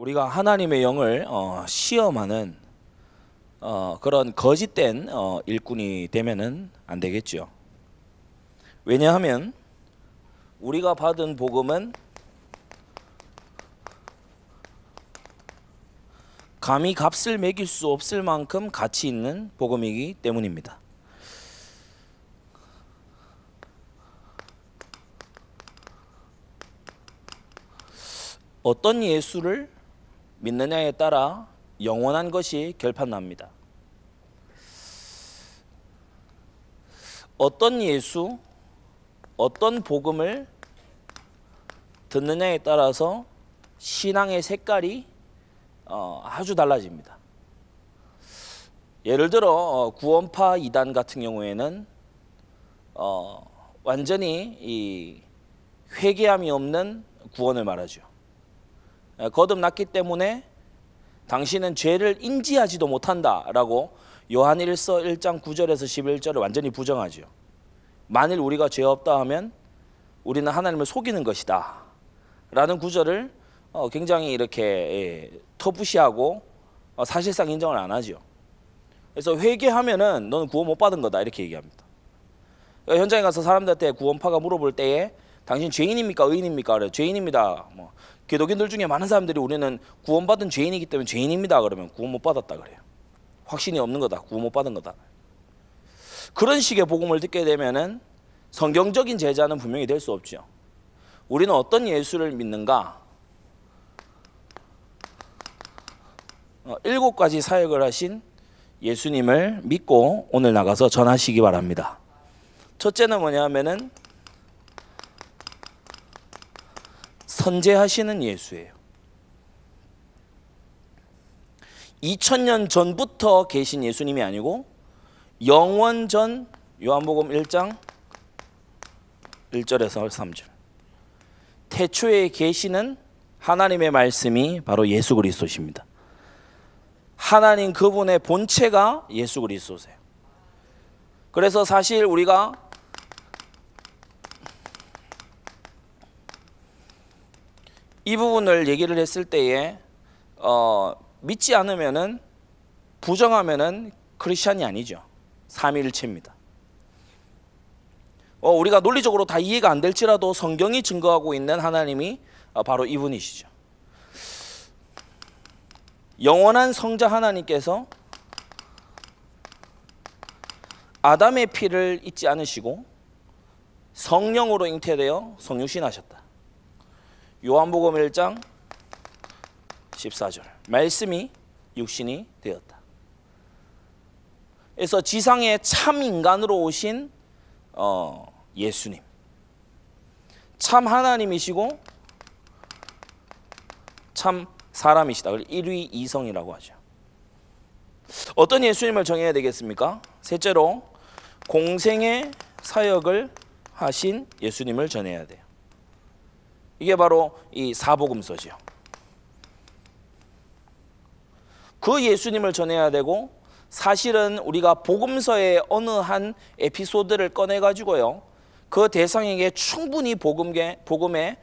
우리가 하나님의 영을 시험하는 그런 거짓된 일꾼이 되면은 안 되겠죠. 왜냐하면 우리가 받은 복음은 감히 값을 매길 수 없을 만큼 가치 있는 복음이기 때문입니다. 어떤 예수를 믿느냐에 따라 영원한 것이 결판납니다. 어떤 예수, 어떤 복음을 듣느냐에 따라서 신앙의 색깔이 아주 달라집니다. 예를 들어 구원파 이단 같은 경우에는 완전히 이 회개함이 없는 구원을 말하죠. 거듭났기 때문에 당신은 죄를 인지하지도 못한다라고 요한 1서 1장 9절에서 11절을 완전히 부정하죠. 만일 우리가 죄 없다 하면 우리는 하나님을 속이는 것이다 라는 구절을 굉장히 이렇게 터부시하고 사실상 인정을 안 하죠. 그래서 회개하면은 너는 구원 못 받은 거다 이렇게 얘기합니다. 그러니까 현장에 가서 사람들한테 구원파가 물어볼 때에 당신 죄인입니까 의인입니까? 그래 죄인입니다. 기독인들 중에 많은 사람들이 우리는 구원받은 죄인이기 때문에 죄인입니다. 그러면 구원 못 받았다 그래요. 확신이 없는 거다. 구원 못 받은 거다. 그런 식의 복음을 듣게 되면은 성경적인 제자는 분명히 될 수 없죠. 우리는 어떤 예수를 믿는가? 7가지 사역을 하신 예수님을 믿고 오늘 나가서 전하시기 바랍니다. 첫째는 뭐냐면은 선제하시는 예수예요. 2000년 전부터 계신 예수님이 아니고 영원 전 요한복음 1장 1절에서 3절 태초에 계시는 하나님의 말씀이 바로 예수 그리스도십니다. 하나님 그분의 본체가 예수 그리스도세요. 그래서 사실 우리가 이 부분을 얘기를 했을 때에 믿지 않으면은 부정하면은 크리스찬이 아니죠. 삼위일체입니다. 우리가 논리적으로 다 이해가 안 될지라도 성경이 증거하고 있는 하나님이 바로 이분이시죠. 영원한 성자 하나님께서 아담의 피를 잊지 않으시고 성령으로 잉태되어 성육신하셨다. 요한복음 1장 14절 말씀이 육신이 되었다. 그래서 지상에 참 인간으로 오신 예수님, 참 하나님이시고 참 사람이시다. 일위 이성이라고 하죠. 어떤 예수님을 정해야 되겠습니까? 셋째로 공생의 사역을 하신 예수님을 전해야 돼요. 이게 바로 이 사복음서죠. 그 예수님을 전해야 되고 사실은 우리가 복음서의 어느 한 에피소드를 꺼내가지고요 그 대상에게 충분히 복음의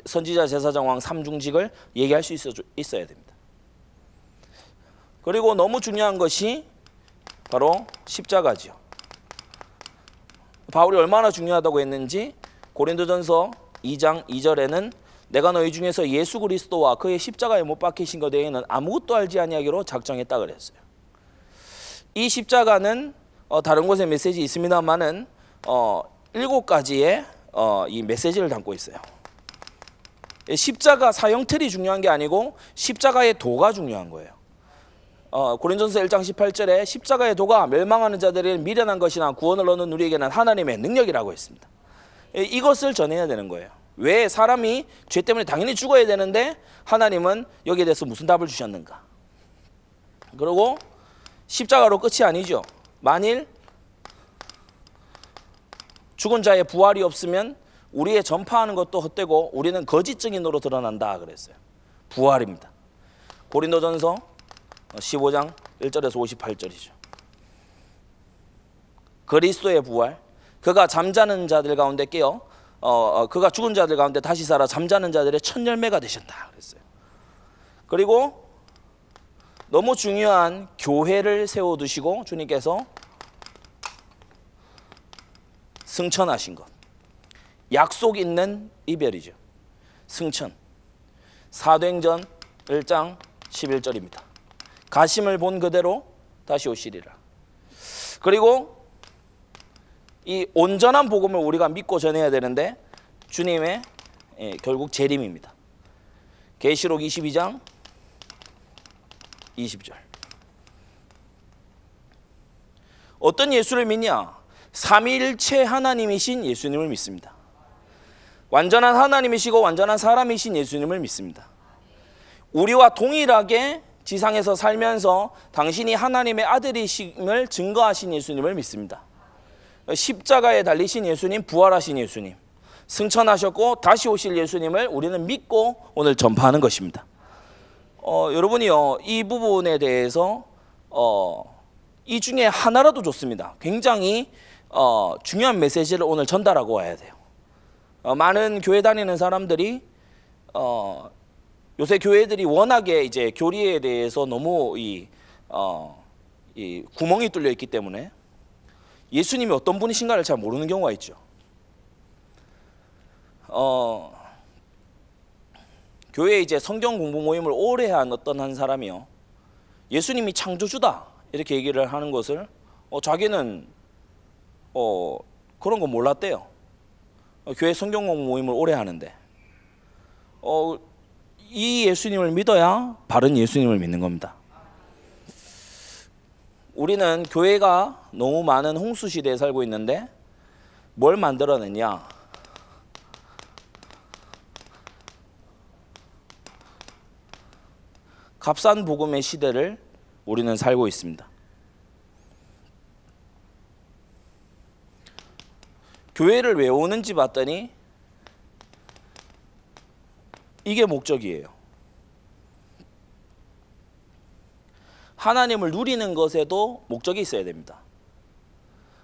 선지자 제사장 왕 삼중직을 얘기할 수 있어야 됩니다. 그리고 너무 중요한 것이 바로 십자가죠. 바울이 얼마나 중요하다고 했는지 고린도전서 2장 2절에는 내가 너희 중에서 예수 그리스도와 그의 십자가에 못 박히신 것 외에는 아무것도 알지 아니하기로 작정했다 그랬어요. 이 십자가는 다른 곳에 메시지 있습니다만은 7가지의 이 메시지를 담고 있어요. 십자가 사형틀이 중요한 게 아니고 십자가의 도가 중요한 거예요. 고린도전서 1장 18절에 십자가의 도가 멸망하는 자들에게는 미련한 것이나 구원을 얻는 우리에게는 하나님의 능력이라고 했습니다. 이것을 전해야 되는 거예요. 왜 사람이 죄 때문에 당연히 죽어야 되는데 하나님은 여기에 대해서 무슨 답을 주셨는가? 그리고 십자가로 끝이 아니죠. 만일 죽은 자의 부활이 없으면 우리의 전파하는 것도 헛되고 우리는 거짓 증인으로 드러난다 그랬어요. 부활입니다. 고린도전서 15장 1절에서 58절이죠. 그리스도의 부활, 그가 잠자는 자들 가운데 깨어 그가 죽은 자들 가운데 다시 살아 잠자는 자들의 첫 열매가 되셨다 그랬어요. 그리고 너무 중요한 교회를 세워두시고 주님께서 승천하신 것. 약속 있는 이별이죠. 승천. 사도행전 1장 11절입니다. 가심을 본 그대로 다시 오시리라. 그리고 이 온전한 복음을 우리가 믿고 전해야 되는데 주님의 결국 재림입니다. 계시록 22장 20절. 어떤 예수를 믿냐? 삼위일체 하나님이신 예수님을 믿습니다. 완전한 하나님이시고 완전한 사람이신 예수님을 믿습니다. 우리와 동일하게 지상에서 살면서 당신이 하나님의 아들이심을 증거하신 예수님을 믿습니다. 십자가에 달리신 예수님, 부활하신 예수님, 승천하셨고 다시 오실 예수님을 우리는 믿고 오늘 전파하는 것입니다. 여러분이요, 이 부분에 대해서 이 중에 하나라도 좋습니다. 굉장히 중요한 메시지를 오늘 전달하고 와야 돼요. 많은 교회 다니는 사람들이 요새 교회들이 워낙에 이제 교리에 대해서 너무 이 구멍이 뚫려 있기 때문에 예수님이 어떤 분이신가를 잘 모르는 경우가 있죠. 교회에 이제 성경 공부 모임을 오래 한 어떤 한 사람이요, 예수님이 창조주다 이렇게 얘기를 하는 것을 자기는 그런 거 몰랐대요. 교회 성경 공부 모임을 오래 하는데 이 예수님을 믿어야 바른 예수님을 믿는 겁니다. 우리는 교회가 너무 많은 홍수 시대에 살고 있는데 뭘 만들어냈냐? 값싼 복음의 시대를 우리는 살고 있습니다. 교회를 왜 오는지 봤더니 이게 목적이에요. 하나님을 누리는 것에도 목적이 있어야 됩니다.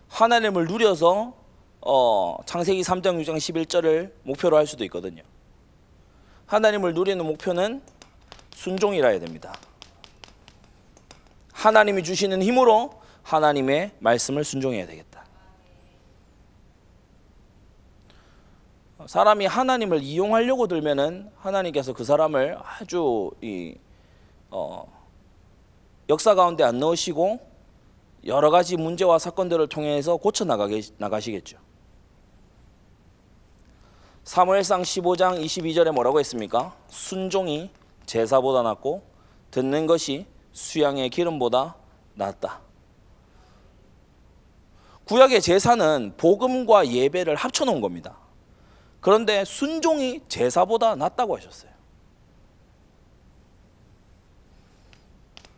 하나님을 누려서 창세기 3장 6장 11절을 목표로 할 수도 있거든요. 하나님을 누리는 목표는 순종이라 해야 됩니다. 하나님이 주시는 힘으로 하나님의 말씀을 순종해야 되겠다. 사람이 하나님을 이용하려고 들면은 하나님께서 그 사람을 아주 역사 가운데 안 넣으시고 여러 가지 문제와 사건들을 통해서 고쳐 나가시겠죠. 사무엘상 15장 22절에 뭐라고 했습니까? 순종이 제사보다 낫고 듣는 것이 수양의 기름보다 낫다. 구약의 제사는 복음과 예배를 합쳐놓은 겁니다. 그런데 순종이 제사보다 낫다고 하셨어요.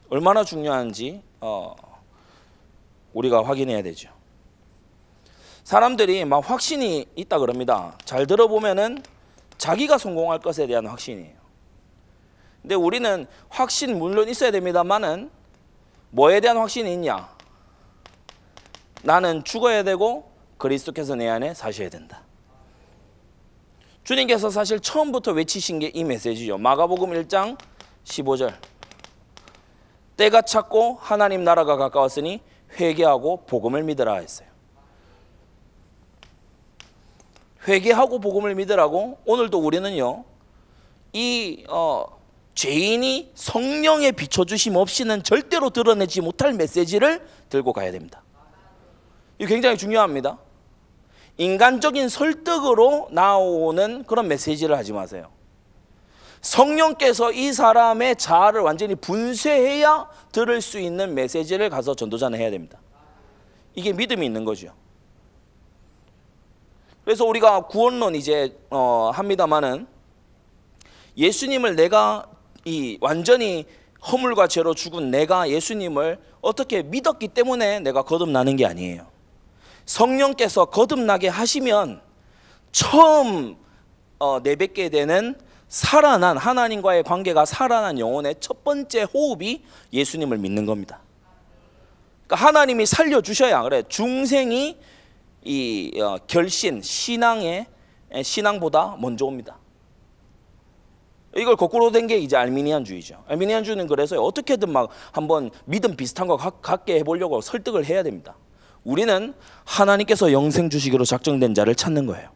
얼마나 중요한지 우리가 확인해야 되죠. 사람들이 막 확신이 있다 그럽니다. 잘 들어보면은 자기가 성공할 것에 대한 확신이에요. 근데 우리는 확신 물론 있어야 됩니다만은 뭐에 대한 확신이 있냐? 나는 죽어야 되고 그리스도께서 내 안에 사셔야 된다. 주님께서 사실 처음부터 외치신 게 이 메시지죠. 마가복음 1장 15절. 때가 찼고 하나님 나라가 가까웠으니 회개하고 복음을 믿으라 했어요. 회개하고 복음을 믿으라고 오늘도 우리는요, 이 죄인이 성령의 비춰주심 없이는 절대로 드러내지 못할 메시지를 들고 가야 됩니다. 이거 굉장히 중요합니다. 인간적인 설득으로 나오는 그런 메시지를 하지 마세요. 성령께서 이 사람의 자아를 완전히 분쇄해야 들을 수 있는 메시지를 가서 전도자는 해야 됩니다. 이게 믿음이 있는 거죠. 그래서 우리가 구원론 이제 합니다마는 예수님을 내가 완전히 허물과 죄로 죽은 내가 예수님을 어떻게 믿었기 때문에 내가 거듭나는 게 아니에요. 성령께서 거듭나게 하시면 처음 내뱉게 되는 살아난 하나님과의 관계가 살아난 영혼의 첫 번째 호흡이 예수님을 믿는 겁니다. 그러니까 하나님이 살려주셔야, 그래, 중생이 결신, 신앙보다 먼저 옵니다. 이걸 거꾸로 된 게 이제 알미니안주의죠. 알미니안주의는 그래서 어떻게든 막 한번 믿음 비슷한 거 갖게 해보려고 설득을 해야 됩니다. 우리는 하나님께서 영생 주시기로 작정된 자를 찾는 거예요.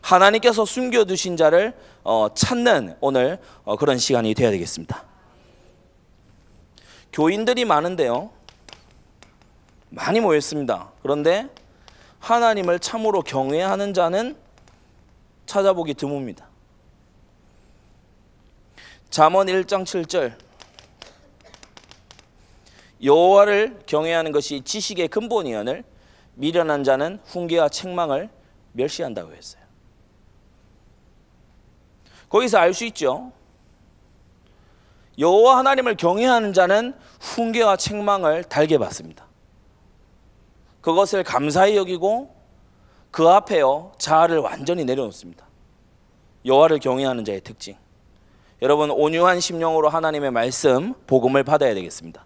하나님께서 숨겨두신 자를 찾는 오늘 그런 시간이 되어야 되겠습니다. 교인들이 많은데요, 많이 모였습니다. 그런데 하나님을 참으로 경외하는 자는 찾아보기 드뭅니다. 잠언 1장 7절, 여호와를 경외하는 것이 지식의 근본이오늘 미련한 자는 훈계와 책망을 멸시한다고 했어요. 거기서 알 수 있죠. 여호와 하나님을 경외하는 자는 훈계와 책망을 달게 받습니다. 그것을 감사히 여기고 그 앞에요 자아를 완전히 내려놓습니다. 여호와를 경외하는 자의 특징. 여러분, 온유한 심령으로 하나님의 말씀 복음을 받아야 되겠습니다.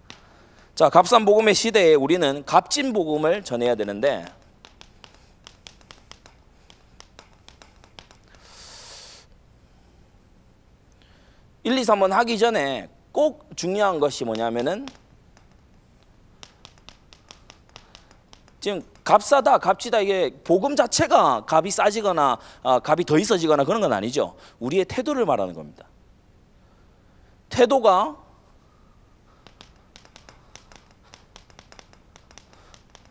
자, 값싼 복음의 시대에 우리는 값진 복음을 전해야 되는데, 일, 이, 3번 하기 전에 꼭 중요한 것이 뭐냐면은, 지금 값싸다, 값지다, 이게 복음 자체가 값이 싸지거나 값이 더 있어지거나 그런 건 아니죠. 우리의 태도를 말하는 겁니다. 태도가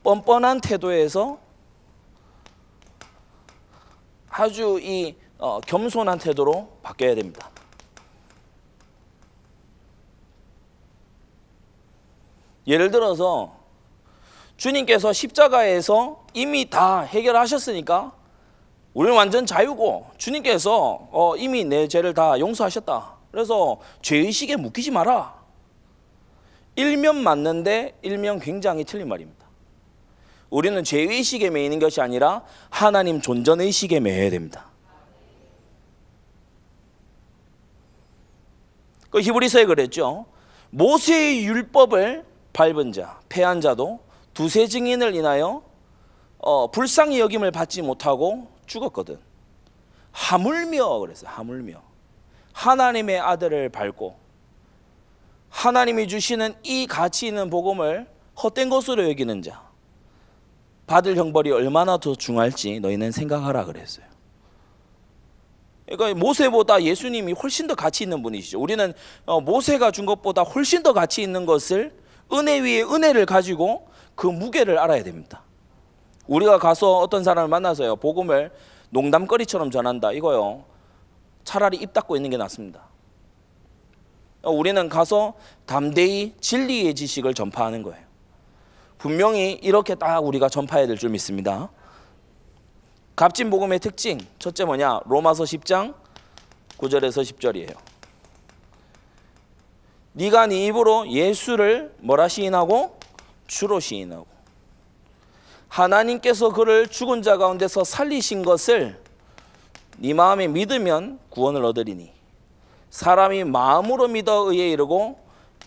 뻔뻔한 태도에서 아주 이 겸손한 태도로 바뀌어야 됩니다. 예를 들어서 주님께서 십자가에서 이미 다 해결하셨으니까 우리는 완전 자유고, 주님께서 이미 내 죄를 다 용서하셨다. 그래서 죄의식에 묶이지 마라. 일면 맞는데 일면 굉장히 틀린 말입니다. 우리는 죄의식에 매이는 것이 아니라 하나님 존전의식에 매여야 됩니다. 그 히브리서에 그랬죠. 모세의 율법을 밟은 자, 패한 자도 두세 증인을 인하여 불쌍히 여김을 받지 못하고 죽었거든. 하물며 그랬어요. 하물며 하나님의 아들을 밟고 하나님이 주시는 이 가치 있는 복음을 헛된 것으로 여기는 자, 받을 형벌이 얼마나 더 중할지 너희는 생각하라 그랬어요. 그러니까 모세보다 예수님이 훨씬 더 가치 있는 분이시죠. 우리는 모세가 준 것보다 훨씬 더 가치 있는 것을 은혜 위에 은혜를 가지고 그 무게를 알아야 됩니다. 우리가 가서 어떤 사람을 만나서요, 복음을 농담거리처럼 전한다, 이거요, 차라리 입 닫고 있는 게 낫습니다. 우리는 가서 담대히 진리의 지식을 전파하는 거예요. 분명히 이렇게 딱 우리가 전파해야 될 줄 믿습니다. 값진 복음의 특징, 첫째 뭐냐? 로마서 10장 9절에서 10절이에요. 네가 네 입으로 예수를 뭐라 시인하고? 주로 시인하고, 하나님께서 그를 죽은 자 가운데서 살리신 것을 네 마음에 믿으면 구원을 얻으리니, 사람이 마음으로 믿어 의에 이르고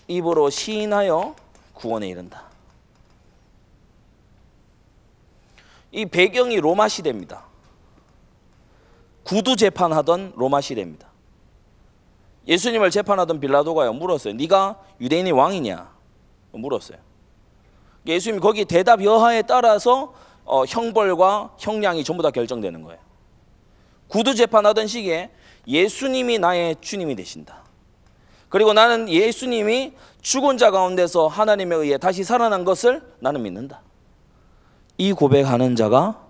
입으로 시인하여 구원에 이른다. 이 배경이 로마 시대입니다. 구두 재판하던 로마 시대입니다. 예수님을 재판하던 빌라도가요 물었어요. 네가 유대인의 왕이냐? 물었어요. 예수님이 거기 대답 여하에 따라서 형벌과 형량이 전부 다 결정되는 거예요. 구두 재판하던 시기에 예수님이 나의 주님이 되신다. 그리고 나는 예수님이 죽은 자 가운데서 하나님에 의해 다시 살아난 것을 나는 믿는다. 이 고백하는 자가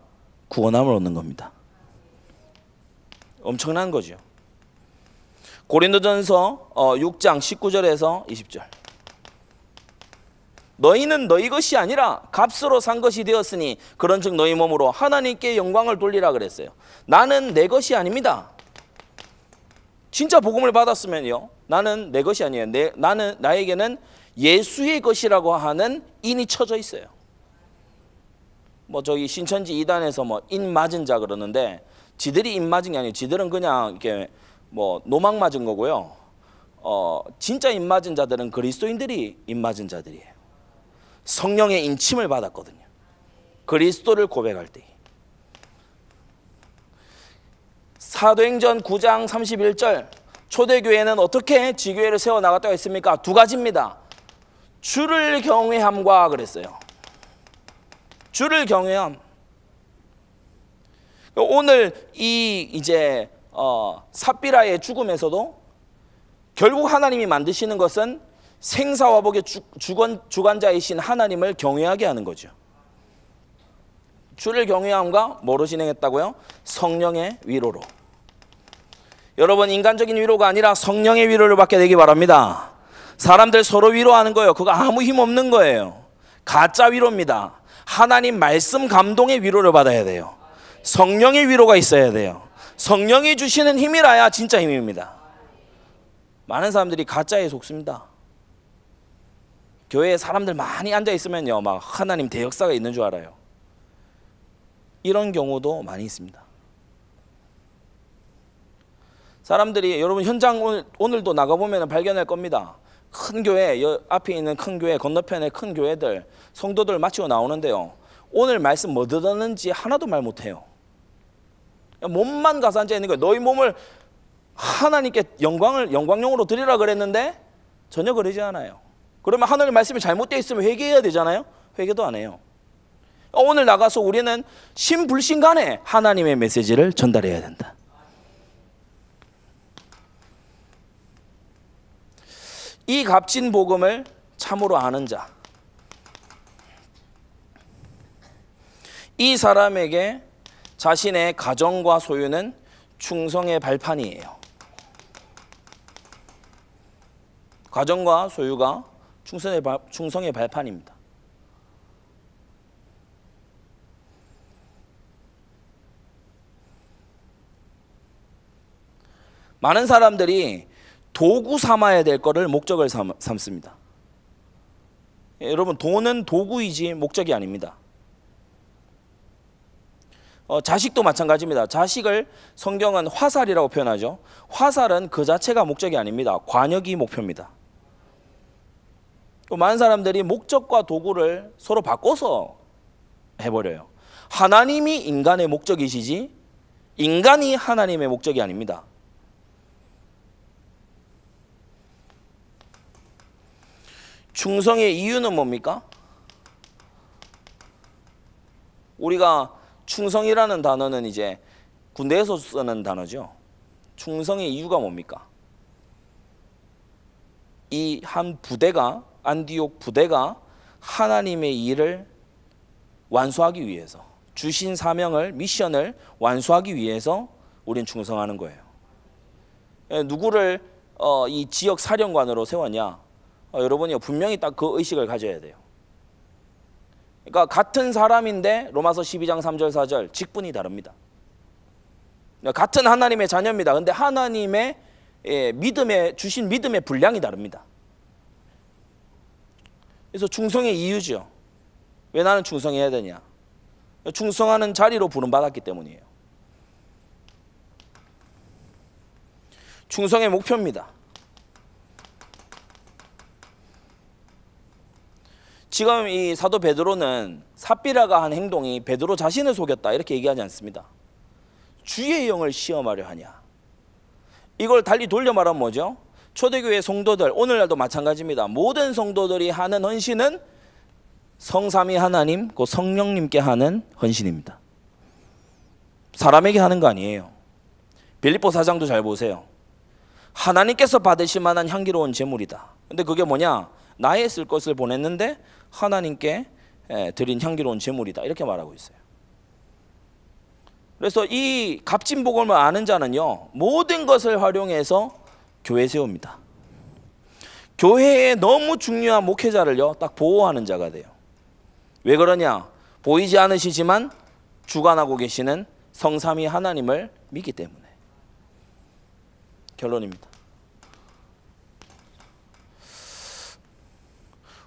구원함을 얻는 겁니다. 엄청난 거죠. 고린도전서 6장 19절에서 20절. 너희는 너희 것이 아니라 값으로 산 것이 되었으니 그런즉 너희 몸으로 하나님께 영광을 돌리라 그랬어요. 나는 내 것이 아닙니다. 진짜 복음을 받았으면요, 나는 내 것이 아니에요. 나에게는 예수의 것이라고 하는 인이 쳐져 있어요. 뭐 저기 신천지 2단에서 뭐 인 맞은 자 그러는데, 지들이 인 맞은 게 아니에요. 지들은 그냥 이렇게 뭐 노막 맞은 거고요. 진짜 인 맞은 자들은 그리스도인들이 인 맞은 자들이에요. 성령의 인침을 받았거든요. 그리스도를 고백할 때. 사도행전 9장 31절, 초대교회는 어떻게 지교회를 세워나갔다고 했습니까? 두 가지입니다. 주를 경외함과 그랬어요. 주를 경외함. 오늘 이 이제 삽비라의 죽음에서도 결국 하나님이 만드시는 것은 생사화복의 주관자이신 하나님을 경외하게 하는 거죠. 주를 경외함과 뭐로 진행했다고요? 성령의 위로로. 여러분, 인간적인 위로가 아니라 성령의 위로를 받게 되기 바랍니다. 사람들 서로 위로하는 거예요. 그거 아무 힘 없는 거예요. 가짜 위로입니다. 하나님 말씀 감동의 위로를 받아야 돼요. 성령의 위로가 있어야 돼요. 성령이 주시는 힘이라야 진짜 힘입니다. 많은 사람들이 가짜에 속습니다. 교회에 사람들 많이 앉아 있으면요, 막 하나님 대역사가 있는 줄 알아요. 이런 경우도 많이 있습니다. 사람들이, 여러분 현장 오늘도 나가보면 발견할 겁니다. 큰 교회, 앞에 있는 큰 교회, 건너편에 큰 교회들, 성도들 마치고 나오는데요, 오늘 말씀 뭐 듣었는지 하나도 말 못해요. 몸만 가서 앉아 있는 거예요. 너희 몸을 하나님께 영광용으로 드리라 그랬는데 전혀 그러지 않아요. 그러면 하나님 말씀이 잘못되어 있으면 회개해야 되잖아요. 회개도 안 해요. 오늘 나가서 우리는 신불신간에 하나님의 메시지를 전달해야 된다. 이 값진 복음을 참으로 아는 자, 이 사람에게 자신의 가정과 소유는 충성의 발판이에요. 가정과 소유가 충성의 발판입니다. 많은 사람들이 도구 삼아야 될 거를 목적을 삼습니다. 여러분, 돈은 도구이지 목적이 아닙니다. 자식도 마찬가지입니다. 자식을 성경은 화살이라고 표현하죠. 화살은 그 자체가 목적이 아닙니다. 관역이 목표입니다. 많은 사람들이 목적과 도구를 서로 바꿔서 해버려요. 하나님이 인간의 목적이시지 인간이 하나님의 목적이 아닙니다. 충성의 이유는 뭡니까? 우리가 충성이라는 단어는 이제 군대에서 쓰는 단어죠. 충성의 이유가 뭡니까? 이 한 부대가, 안디옥 부대가 하나님의 일을 완수하기 위해서, 주신 사명을, 미션을 완수하기 위해서 우린 충성하는 거예요. 누구를 이 지역 사령관으로 세웠냐? 여러분이 분명히 딱 그 의식을 가져야 돼요. 그러니까 같은 사람인데 로마서 12장 3절 4절 직분이 다릅니다. 같은 하나님의 자녀입니다. 근데 하나님의 주신 믿음의 분량이 다릅니다. 그래서 충성의 이유죠. 왜 나는 충성해야 되냐? 충성하는 자리로 부름받았기 때문이에요. 충성의 목표입니다. 지금 이 사도 베드로는 삽비라가 한 행동이 베드로 자신을 속였다 이렇게 얘기하지 않습니다. 주의 영을 시험하려 하냐. 이걸 달리 돌려 말하면 뭐죠? 초대교회 성도들, 오늘날도 마찬가지입니다. 모든 성도들이 하는 헌신은 성삼위 하나님, 그 성령님께 하는 헌신입니다. 사람에게 하는 거 아니에요. 빌립보 4장도 잘 보세요. 하나님께서 받으실 만한 향기로운 제물이다. 근데 그게 뭐냐? 나의 쓸 것을 보냈는데 하나님께 드린 향기로운 제물이다 이렇게 말하고 있어요. 그래서 이 값진 복음을 아는 자는요, 모든 것을 활용해서 교회 세웁니다. 교회에 너무 중요한 목회자를요 딱 보호하는 자가 돼요. 왜 그러냐? 보이지 않으시지만 주관하고 계시는 성삼위 하나님을 믿기 때문에. 결론입니다.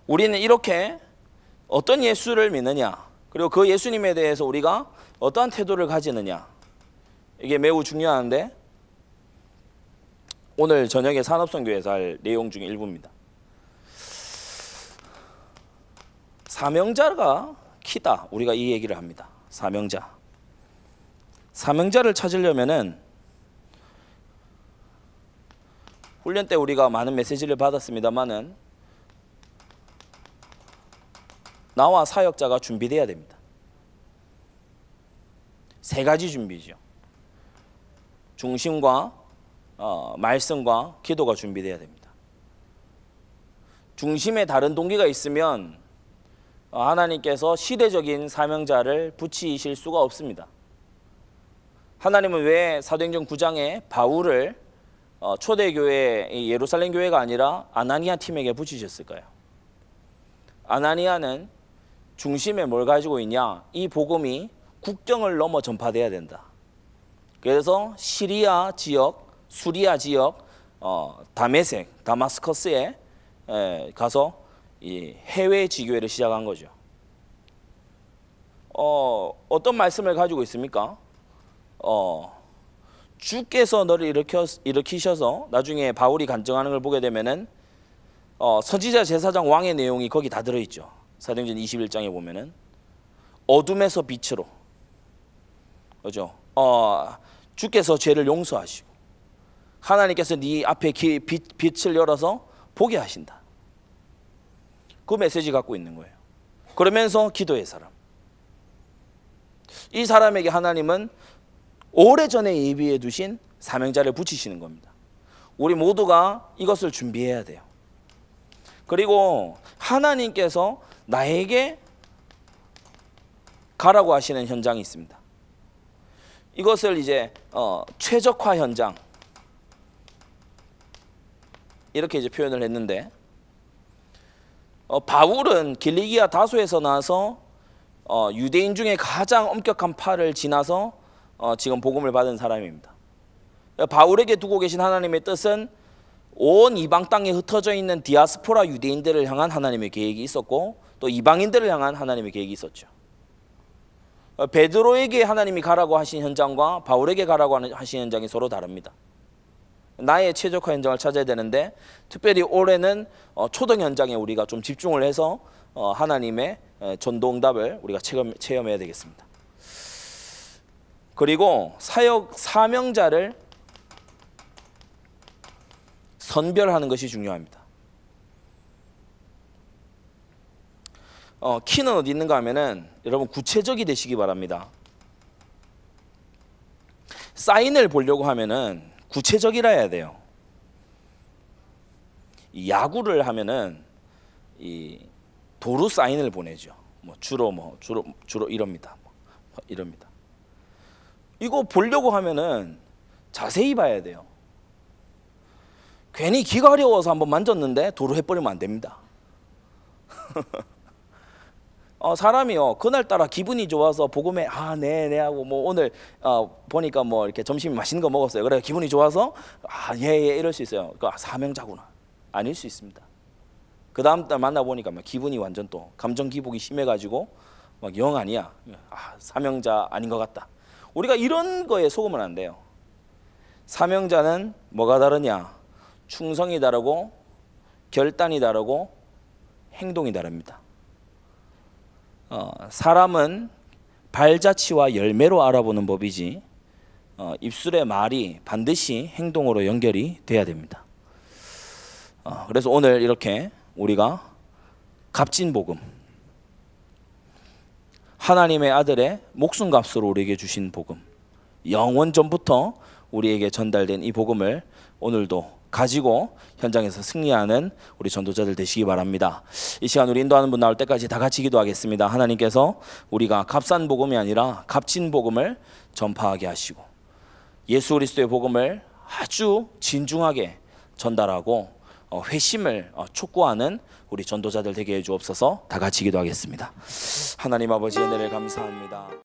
우리는 이렇게 어떤 예수를 믿느냐, 그리고 그 예수님에 대해서 우리가 어떠한 태도를 가지느냐, 이게 매우 중요한데 오늘 저녁에 산업선교에서 할 내용 중에 일부입니다. 사명자가 키다. 우리가 이 얘기를 합니다. 사명자를 찾으려면은 훈련 때 우리가 많은 메시지를 받았습니다만은 나와 사역자가 준비돼야 됩니다. 세 가지 준비죠. 중심과 말씀과 기도가 준비돼야 됩니다. 중심에 다른 동기가 있으면 하나님께서 시대적인 사명자를 붙이실 수가 없습니다. 하나님은 왜 사도행전 9장에 바울을 초대교회 예루살렘 교회가 아니라 아나니아 팀에게 붙이셨을까요? 아나니아는 중심에 뭘 가지고 있냐? 이 복음이 국경을 넘어 전파돼야 된다. 그래서 시리아 지역, 수리아 지역, 다메섹, 다마스커스에 가서 이 해외 지교회를 시작한 거죠. 어떤 말씀을 가지고 있습니까? 주께서 너를 일으키셔서 나중에 바울이 간증하는 걸 보게 되면은 선지자 제사장 왕의 내용이 거기 다 들어있죠. 사도행전 21장에 보면은 어둠에서 빛으로, 그죠? 주께서 죄를 용서하시고 하나님께서 네 앞에 빛을 열어서 보게 하신다. 그 메시지 갖고 있는 거예요. 그러면서 기도의 사람. 이 사람에게 하나님은 오래전에 예비해 두신 사명자를 붙이시는 겁니다. 우리 모두가 이것을 준비해야 돼요. 그리고 하나님께서 나에게 가라고 하시는 현장이 있습니다. 이것을 이제 최적화 현장 이렇게 이제 표현을 했는데, 바울은 길리기아 다소에서 나서 유대인 중에 가장 엄격한 팔을 지나서 지금 복음을 받은 사람입니다. 바울에게 두고 계신 하나님의 뜻은 온 이방 땅에 흩어져 있는 디아스포라 유대인들을 향한 하나님의 계획이 있었고, 또 이방인들을 향한 하나님의 계획이 있었죠. 베드로에게 하나님이 가라고 하신 현장과 바울에게 가라고 하신 현장이 서로 다릅니다. 나의 최적화 현장을 찾아야 되는데, 특별히 올해는 초등 현장에 우리가 좀 집중을 해서 하나님의 전도응답을 우리가 체험해야 되겠습니다. 그리고 사명자를 선별하는 것이 중요합니다. 키는 어디 있는가 하면은 여러분 구체적이 되시기 바랍니다. 사인을 보려고 하면은 구체적이라 해야 돼요. 이 야구를 하면은 이 도루 사인을 보내죠. 주로 이럽니다. 이럽니다. 이거 보려고 하면은 자세히 봐야 돼요. 괜히 귀가 어려워서 한번 만졌는데 도루 해버리면 안 됩니다. 사람이요 그날따라 기분이 좋아서 복음에 네 하고 오늘 보니까 이렇게 점심 맛있는 거 먹었어요. 그래 기분이 좋아서 예 이럴 수 있어요. 사명자구나 아닐 수 있습니다. 그 다음 달 만나 보니까 기분이 완전 또 감정 기복이 심해가지고 영 아니야. 사명자 아닌 것 같다. 우리가 이런 거에 속으면 안 돼요. 사명자는 뭐가 다르냐? 충성이 다르고 결단이 다르고 행동이 다릅니다. 사람은 발자취와 열매로 알아보는 법이지 입술의 말이 반드시 행동으로 연결이 돼야 됩니다. 그래서 오늘 이렇게 우리가 값진 복음, 하나님의 아들의 목숨값으로 우리에게 주신 복음, 영원 전부터 우리에게 전달된 이 복음을 오늘도 가지고 현장에서 승리하는 우리 전도자들 되시기 바랍니다. 이 시간 우리 인도하는 분 나올 때까지 다 같이 기도하겠습니다. 하나님께서 우리가 값싼 복음이 아니라 값진 복음을 전파하게 하시고 예수 그리스도의 복음을 아주 진중하게 전달하고 회심을 촉구하는 우리 전도자들 되게 해주옵소서. 다 같이 기도하겠습니다. 하나님 아버지 은혜를 감사합니다.